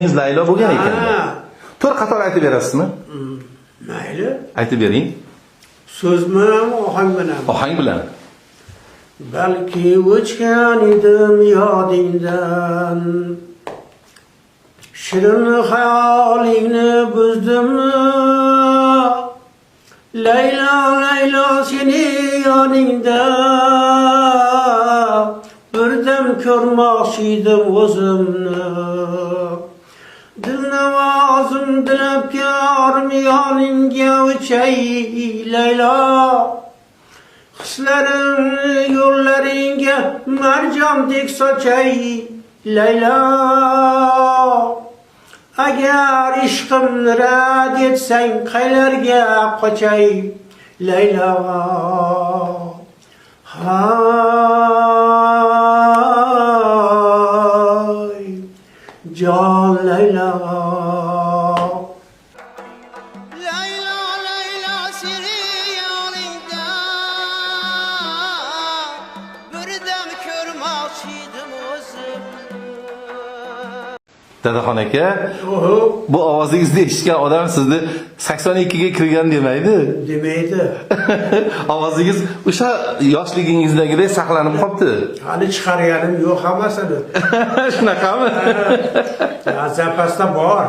Laylo bo'lgan ekan. To'rt qator aytib berasizmi? Mayli. Aytib bering. So'zmi, ohang bilan? Ohang bilan. Balki o'chgan edim yodingdan. Shirin xayolingni buzdimmi? Laylo, Laylo seni yoningda. Birdan ko'rmoqchi edim o'zimni. Dilnavozim dilabkor yoningga o'chay Laylo. Hislarimni yo'llaringga marjondek sochay Laylo. Agar ishqimni rad etsang qaylarga qochay Laylo. Hay jon Laylo. Laylo, Laylo seni yoningda. Birdan ko'rmoqchi edim o'zimni. Dadaxon aka, bu ovozingizni eshitgan odam sizni 82 ga kirgan demaydi. Demaydi. Ovozingiz o'sha yoshligingizdagiday saqlanib qolibdi. Hali chiqarganim yo'q hammasini. Shunaqami? Zapasda bor.